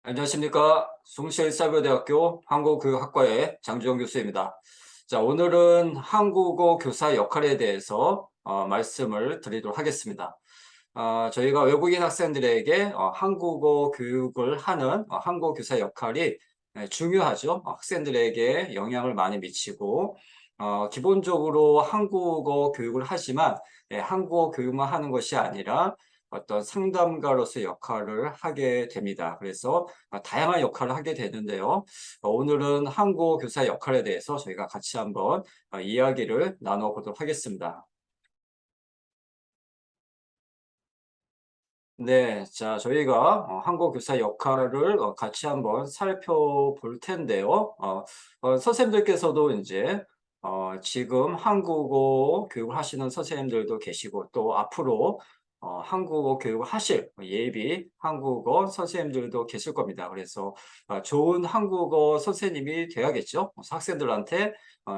안녕하십니까. 숭실사교대학교 한국교육학과의 장주영 교수입니다. 자, 오늘은 한국어 교사 역할에 대해서 말씀을 드리도록 하겠습니다. 저희가 외국인 학생들에게 한국어 교육을 하는 한국어 교사 역할이 중요하죠. 학생들에게 영향을 많이 미치고, 기본적으로 한국어 교육을 하지만 한국어 교육만 하는 것이 아니라 어떤 상담가로서의 역할을 하게 됩니다. 그래서 다양한 역할을 하게 되는데요. 오늘은 한국어 교사 역할에 대해서 저희가 같이 한번 이야기를 나눠보도록 하겠습니다. 네, 자, 저희가 한국어 교사 역할을 같이 한번 살펴볼 텐데요. 선생님들께서도 이제 지금 한국어 교육을 하시는 선생님들도 계시고, 또 앞으로 한국어 교육을 하실 예비 한국어 선생님들도 계실 겁니다. 그래서 좋은 한국어 선생님이 돼야겠죠. 그래서 학생들한테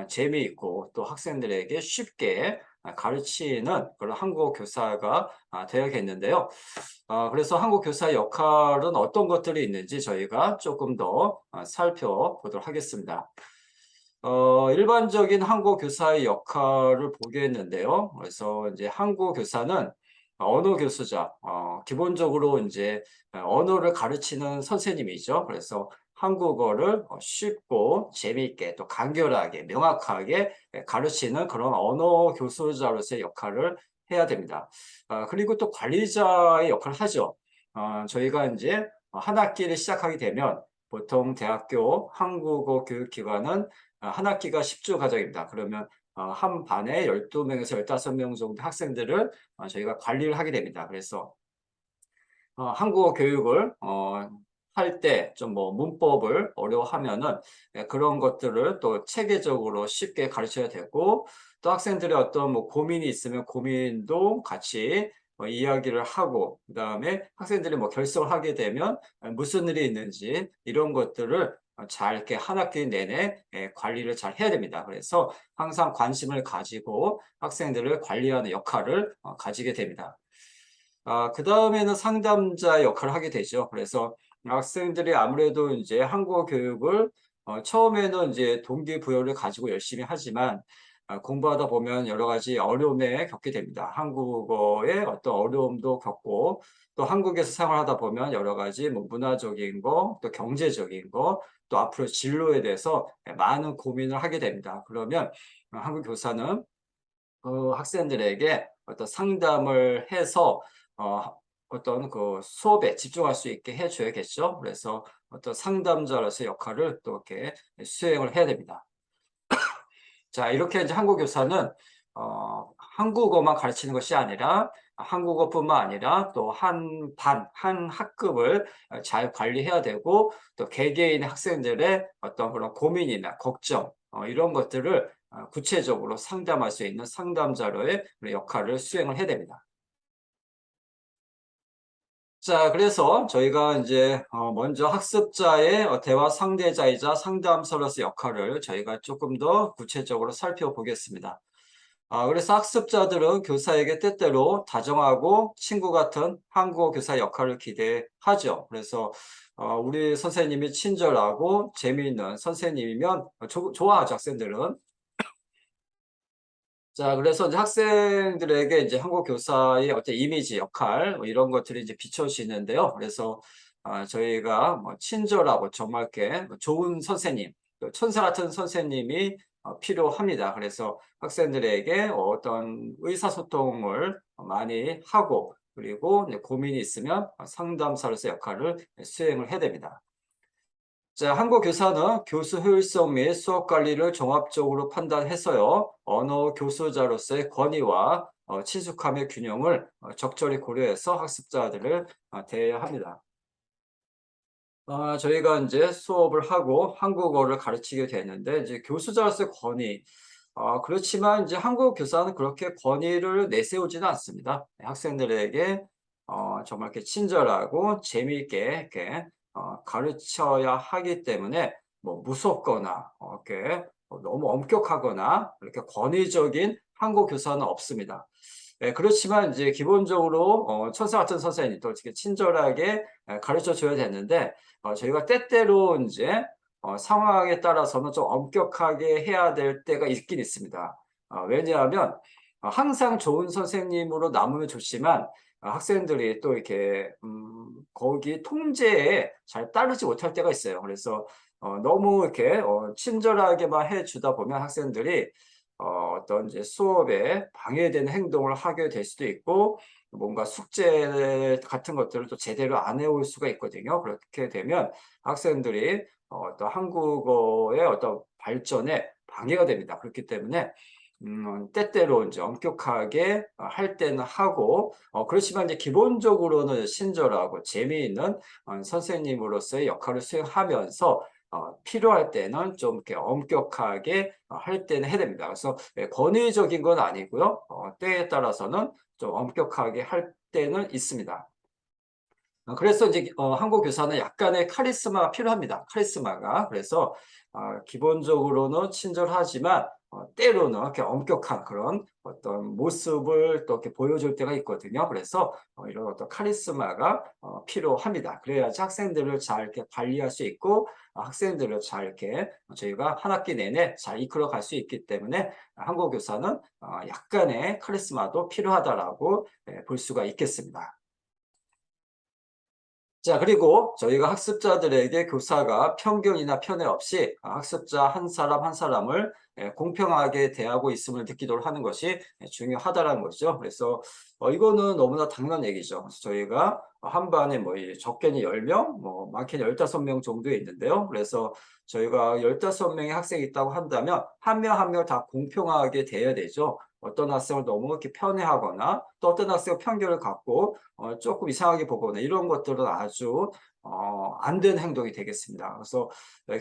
재미있고 또 학생들에게 쉽게 가르치는 그런 한국어 교사가 되어야겠는데요. 그래서 한국 교사의 역할은 어떤 것들이 있는지 저희가 조금 더 살펴보도록 하겠습니다. 일반적인 한국 교사의 역할을 보겠는데요. 그래서 이제 한국 교사는 언어 교수자, 기본적으로 이제 언어를 가르치는 선생님이죠. 그래서 한국어를 쉽고 재미있게 또 간결하게 명확하게 가르치는 그런 언어 교수자로서의 역할을 해야 됩니다. 그리고 또 관리자의 역할을 하죠. 저희가 이제 한 학기를 시작하게 되면 보통 대학교 한국어 교육기관은 한 학기가 10주 과정입니다. 그러면 한 반에 12명에서 15명 정도 학생들을 저희가 관리를 하게 됩니다. 그래서 한국어 교육을 할 때 좀 뭐 문법을 어려워하면은 그런 것들을 또 체계적으로 쉽게 가르쳐야 되고, 또 학생들의 어떤 뭐 고민이 있으면 고민도 같이 이야기를 하고, 그다음에 학생들이 뭐 결석을 하게 되면 무슨 일이 있는지 이런 것들을 잘 이렇게 한 학기 내내 관리를 잘 해야 됩니다. 그래서 항상 관심을 가지고 학생들을 관리하는 역할을 가지게 됩니다. 그다음에는 상담자 역할을 하게 되죠. 그래서 학생들이 아무래도 이제 한국어 교육을 처음에는 이제 동기부여를 가지고 열심히 하지만 공부하다 보면 여러 가지 어려움에 겪게 됩니다. 한국어의 어떤 어려움도 겪고, 또 한국에서 생활하다 보면 여러 가지 뭐 문화적인 거, 또 경제적인 거, 또 앞으로 진로에 대해서 많은 고민을 하게 됩니다. 그러면 한국 교사는 그 학생들에게 어떤 상담을 해서 어떤 그 수업에 집중할 수 있게 해 줘야겠죠. 그래서 어떤 상담자로서의 역할을 또 이렇게 수행을 해야 됩니다. 자, 이렇게 이제 한국 교사는 한국어만 가르치는 것이 아니라 한국어뿐만 아니라 또 한 반, 한 학급을 잘 관리해야 되고, 또 개개인의 학생들의 어떤 그런 고민이나 걱정 이런 것들을 구체적으로 상담할 수 있는 상담자로의 그런 역할을 수행을 해야 됩니다. 자, 그래서 저희가 이제 먼저 학습자의 대화 상대자이자 상담사로서 역할을 저희가 조금 더 구체적으로 살펴보겠습니다. 그래서 학습자들은 교사에게 때때로 다정하고 친구 같은 한국어 교사 역할을 기대하죠. 그래서 우리 선생님이 친절하고 재미있는 선생님이면 좋아하죠, 학생들은. 자, 그래서 이제 학생들에게 이제 한국 교사의 어떤 이미지, 역할, 뭐 이런 것들이 이제 비춰지는데요. 그래서 저희가 뭐 친절하고 정말 이렇게 뭐 좋은 선생님, 또 천사 같은 선생님이 필요합니다. 그래서 학생들에게 어떤 의사소통을 많이 하고, 그리고 이제 고민이 있으면 상담사로서 역할을 수행을 해야 됩니다. 자, 한국 교사는 교수 효율성 및 수업 관리를 종합적으로 판단해서요, 언어 교수자로서의 권위와 친숙함의 균형을 적절히 고려해서 학습자들을 대해야 합니다. 저희가 이제 수업을 하고 한국어를 가르치게 되는데, 이제 교수자로서의 권위, 그렇지만 이제 한국 교사는 그렇게 권위를 내세우지는 않습니다. 학생들에게 정말 이렇게 친절하고 재미있게 이렇게 가르쳐야 하기 때문에 뭐 무섭거나 이렇게 너무 엄격하거나 이렇게 권위적인 한국 교사는 없습니다. 그렇지만 이제 기본적으로 천사 같은 선생님 또 어떻게 친절하게 가르쳐 줘야 되는데 저희가 때때로 이제 상황에 따라서는 좀 엄격하게 해야 될 때가 있긴 있습니다. 왜냐하면 항상 좋은 선생님으로 남으면 좋지만 학생들이 또 이렇게 거기 통제에 잘 따르지 못할 때가 있어요. 그래서 너무 이렇게 친절하게만 해주다 보면 학생들이 어떤 이제 수업에 방해되는 행동을 하게 될 수도 있고 뭔가 숙제 같은 것들을 또 제대로 안 해올 수가 있거든요. 그렇게 되면 학생들이 어떤 한국어의 어떤 발전에 방해가 됩니다. 그렇기 때문에 때때로 이제 엄격하게 할 때는 하고 그렇지만 이제 기본적으로는 친절하고 재미있는 선생님으로서의 역할을 수행하면서 필요할 때는 좀 이렇게 엄격하게 할 때는 해야 됩니다. 그래서 권위적인 건 아니고요. 때에 따라서는 좀 엄격하게 할 때는 있습니다. 그래서 이제 한국 교사는 약간의 카리스마가 필요합니다. 카리스마가. 그래서 기본적으로는 친절하지만 때로는 이렇게 엄격한 그런 어떤 모습을 또 이렇게 보여줄 때가 있거든요. 그래서 이런 어떤 카리스마가 필요합니다. 그래야지 학생들을 잘 이렇게 관리할 수 있고 학생들을 잘 이렇게 저희가 한 학기 내내 잘 이끌어 갈 수 있기 때문에 한국 교사는 약간의 카리스마도 필요하다라고 볼 수가 있겠습니다. 자, 그리고 저희가 학습자들에게 교사가 편견이나 편애 없이 학습자 한 사람 한 사람을 공평하게 대하고 있음을 느끼도록 하는 것이 중요하다라는 거죠. 그래서 이거는 너무나 당연한 얘기죠. 그래서 저희가 한 반에 뭐 적게는 10명, 뭐 많게는 15명 정도 있는데요. 그래서 저희가 15명의 학생이 있다고 한다면 한 명 한 명 다 공평하게 대해야 되죠. 어떤 학생을 너무 이렇게 편애하거나 또 어떤 학생은 편견을 갖고 조금 이상하게 보거나 이런 것들은 아주 안 되는 행동이 되겠습니다. 그래서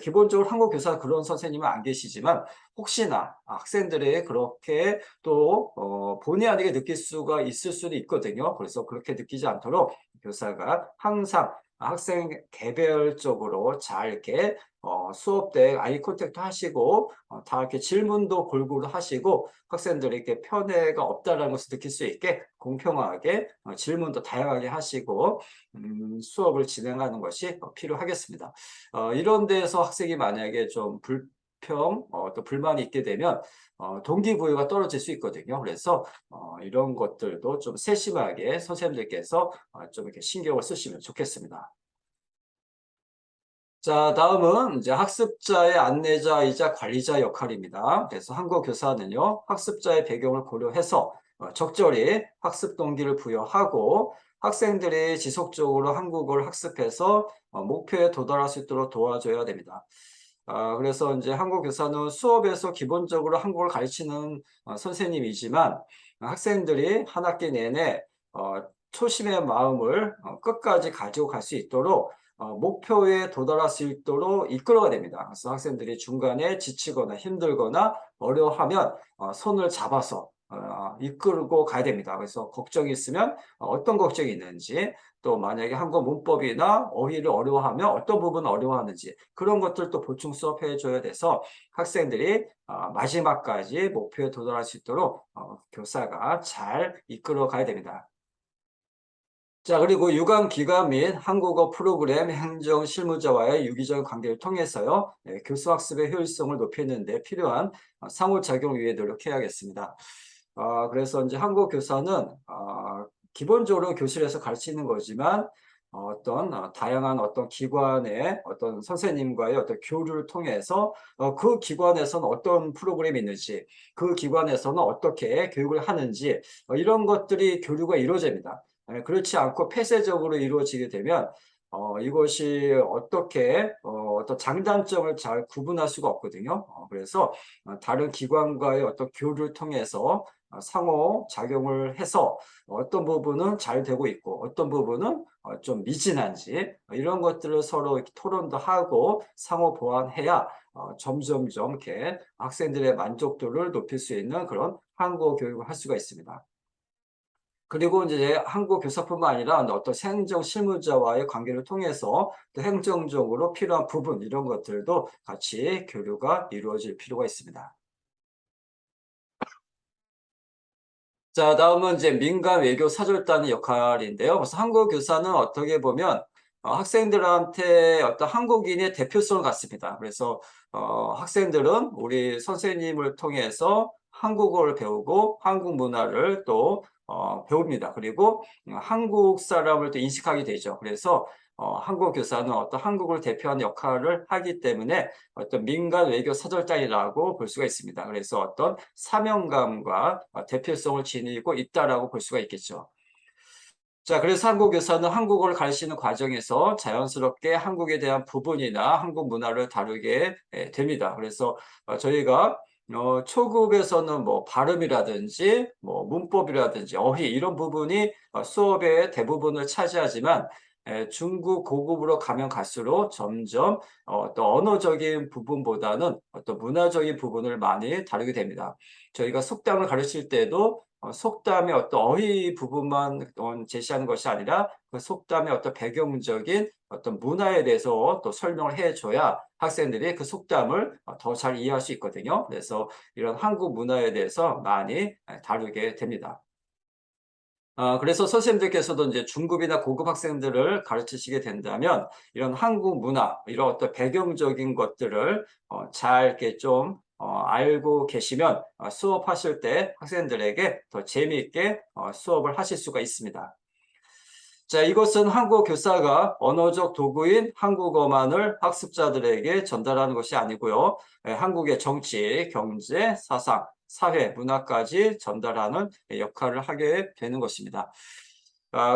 기본적으로 한국 교사 그런 선생님은 안 계시지만 혹시나 학생들이 그렇게 또 본의 아니게 느낄 수가 있을 수도 있거든요. 그래서 그렇게 느끼지 않도록 교사가 항상 학생 개별적으로 잘 이렇게 수업 때 아이 컨택트 하시고 다 이렇게 질문도 골고루 하시고 학생들에게 편애가 없다라는 것을 느낄 수 있게 공평하게 질문도 다양하게 하시고 수업을 진행하는 것이 필요하겠습니다. 이런 데서 학생이 만약에 좀 또 불만이 있게 되면 동기부여가 떨어질 수 있거든요. 그래서 이런 것들도 좀 세심하게 선생님들께서 좀 이렇게 신경을 쓰시면 좋겠습니다. 자, 다음은 이제 학습자의 안내자이자 관리자 역할입니다. 그래서 한국 교사는요, 학습자의 배경을 고려해서 적절히 학습 동기를 부여하고 학생들이 지속적으로 한국어를 학습해서 목표에 도달할 수 있도록 도와줘야 됩니다. 그래서 이제 한국 교사는 수업에서 기본적으로 한국어를 가르치는 선생님이지만 학생들이 한 학기 내내 초심의 마음을 끝까지 가지고 갈 수 있도록 목표에 도달할 수 있도록 이끌어야 됩니다. 그래서 학생들이 중간에 지치거나 힘들거나 어려워하면 손을 잡아서 이끌고 가야 됩니다. 그래서 걱정이 있으면 어떤 걱정이 있는지 또 만약에 한국 문법이나 어휘를 어려워하면 어떤 부분 어려워하는지 그런 것들도 보충 수업해 줘야 돼서 학생들이 마지막까지 목표에 도달할 수 있도록 교사가 잘 이끌어 가야 됩니다. 자, 그리고 유관기관 및 한국어 프로그램 행정 실무자와의 유기적 관계를 통해서요, 교수 학습의 효율성을 높이는 데 필요한 상호작용을 위해 노력해야겠습니다. 그래서 이제 한국 교사는 기본적으로 교실에서 가르치는 거지만 어떤 다양한 어떤 기관의 어떤 선생님과의 어떤 교류를 통해서 그 기관에서는 어떤 프로그램이 있는지, 그 기관에서는 어떻게 교육을 하는지 이런 것들이 교류가 이루어집니다. 그렇지 않고 폐쇄적으로 이루어지게 되면 이것이 어떻게 어떤 장단점을 잘 구분할 수가 없거든요. 그래서 다른 기관과의 어떤 교류를 통해서 상호 작용을 해서 어떤 부분은 잘 되고 있고 어떤 부분은 좀 미진한지 이런 것들을 서로 이렇게 토론도 하고 상호 보완해야 점점점 이렇게 학생들의 만족도를 높일 수 있는 그런 한국어 교육을 할 수가 있습니다. 그리고 이제 한국 교사뿐만 아니라 어떤 행정 실무자와의 관계를 통해서 또 행정적으로 필요한 부분 이런 것들도 같이 교류가 이루어질 필요가 있습니다. 자, 다음은 이제 민간 외교 사절단의 역할인데요. 그래서 한국 교사는 어떻게 보면 학생들한테 어떤 한국인의 대표성을 갖습니다. 그래서 학생들은 우리 선생님을 통해서 한국어를 배우고 한국 문화를 또 배웁니다. 그리고 한국 사람을 또 인식하게 되죠. 그래서 한국 교사는 어떤 한국을 대표하는 역할을 하기 때문에 어떤 민간 외교 사절단이라고 볼 수가 있습니다. 그래서 어떤 사명감과 대표성을 지니고 있다라고 볼 수가 있겠죠. 자, 그래서 한국 교사는 한국어를 가르치는 과정에서 자연스럽게 한국에 대한 부분이나 한국 문화를 다루게 됩니다. 그래서 저희가 초급에서는 뭐 발음이라든지 뭐 문법이라든지 어휘 이런 부분이 수업의 대부분을 차지하지만 중급 고급으로 가면 갈수록 점점 어떤 언어적인 부분보다는 어떤 문화적인 부분을 많이 다루게 됩니다. 저희가 속담을 가르칠 때도 속담의 어떤 어휘 부분만 제시하는 것이 아니라 그 속담의 어떤 배경적인 어떤 문화에 대해서 또 설명을 해줘야 학생들이 그 속담을 더 잘 이해할 수 있거든요. 그래서 이런 한국 문화에 대해서 많이 다루게 됩니다. 그래서 선생님들께서도 이제 중급이나 고급 학생들을 가르치시게 된다면 이런 한국 문화, 이런 어떤 배경적인 것들을 잘 이렇게 좀 알고 계시면 수업하실 때 학생들에게 더 재미있게 수업을 하실 수가 있습니다. 자, 이것은 한국 교사가 언어적 도구인 한국어만을 학습자들에게 전달하는 것이 아니고요. 한국의 정치, 경제, 사상, 사회, 문화까지 전달하는 역할을 하게 되는 것입니다.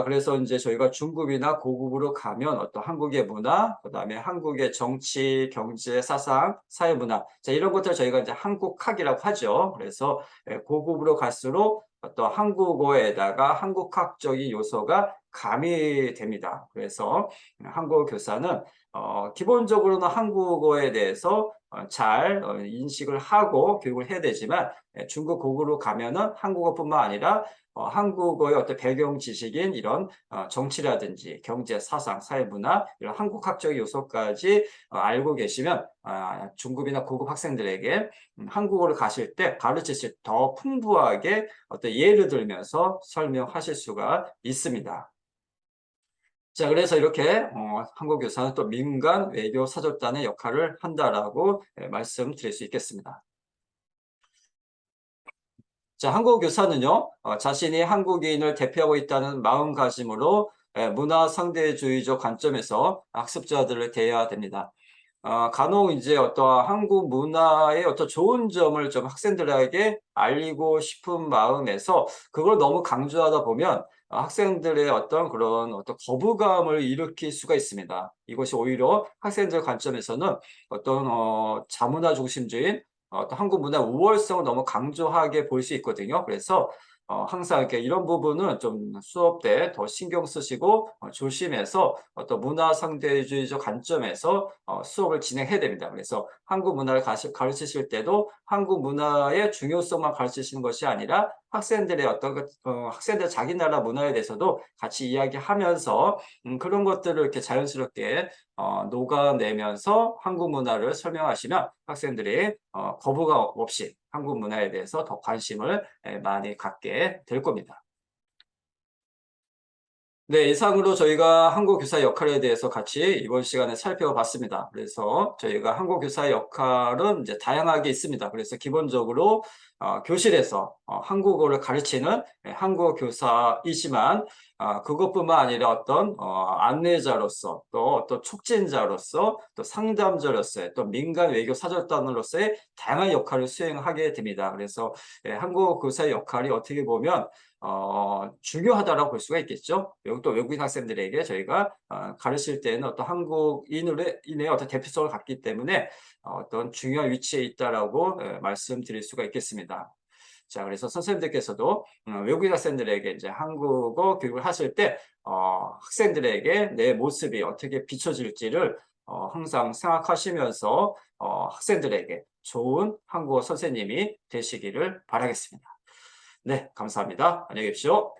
그래서 이제 저희가 중급이나 고급으로 가면 어떤 한국의 문화, 그다음에 한국의 정치, 경제, 사상, 사회 문화, 자, 이런 것들 저희가 이제 한국학이라고 하죠. 그래서 고급으로 갈수록 어떤 한국어에다가 한국학적인 요소가 가미됩니다. 그래서 한국어 교사는 기본적으로는 한국어에 대해서 잘 인식을 하고 교육을 해야 되지만 중급 고급으로 가면은 한국어뿐만 아니라 한국어의 어떤 배경 지식인 이런 정치라든지 경제, 사상, 사회, 문화 이런 한국학적 요소까지 알고 계시면 중급이나 고급 학생들에게 한국어를 가실 때 가르치실 때 더 풍부하게 어떤 예를 들면서 설명하실 수가 있습니다. 자, 그래서 이렇게 한국 교사는 또 민간 외교 사절단의 역할을 한다라고 말씀드릴 수 있겠습니다. 자, 한국 교사는요, 자신이 한국인을 대표하고 있다는 마음가짐으로 문화 상대주의적 관점에서 학습자들을 대해야 됩니다. 간혹 이제 어떤 한국 문화의 어떤 좋은 점을 좀 학생들에게 알리고 싶은 마음에서 그걸 너무 강조하다 보면 학생들의 어떤 그런 어떤 거부감을 일으킬 수가 있습니다. 이것이 오히려 학생들 관점에서는 어떤 자문화 중심주의 어떤 한국 문화 우월성을 너무 강조하게 볼 수 있거든요. 그래서 항상 이렇게 이런 부분은 좀 수업 때 더 신경 쓰시고 조심해서 어떤 문화 상대주의적 관점에서 수업을 진행해야 됩니다. 그래서 한국 문화를 가르치실 때도 한국 문화의 중요성만 가르치시는 것이 아니라 학생들의 어떤 학생들 자기 나라 문화에 대해서도 같이 이야기하면서 그런 것들을 이렇게 자연스럽게 녹아내면서 한국 문화를 설명하시면 학생들이 거부감 없이 한국 문화에 대해서 더 관심을 많이 갖게 될 겁니다. 네, 이상으로 저희가 한국 교사 역할에 대해서 같이 이번 시간에 살펴봤습니다. 그래서 저희가 한국 교사의 역할은 이제 다양하게 있습니다. 그래서 기본적으로 교실에서 한국어를 가르치는 한국어 교사이지만 그것뿐만 아니라 어떤 안내자로서 또 어떤 촉진자로서 또 상담자로서의 또 민간 외교 사절단으로서의 다양한 역할을 수행하게 됩니다. 그래서 한국어 교사의 역할이 어떻게 보면 중요하다라고 볼 수가 있겠죠. 또 외국인 학생들에게 저희가 가르칠 때는 어떤 한국인의 어떤 대표성을 갖기 때문에 어떤 중요한 위치에 있다라고 말씀드릴 수가 있겠습니다. 자, 그래서 선생님들께서도 외국인 학생들에게 이제 한국어 교육을 하실 때 학생들에게 내 모습이 어떻게 비춰질지를 항상 생각하시면서 학생들에게 좋은 한국어 선생님이 되시기를 바라겠습니다. 네, 감사합니다. 안녕히 계십시오.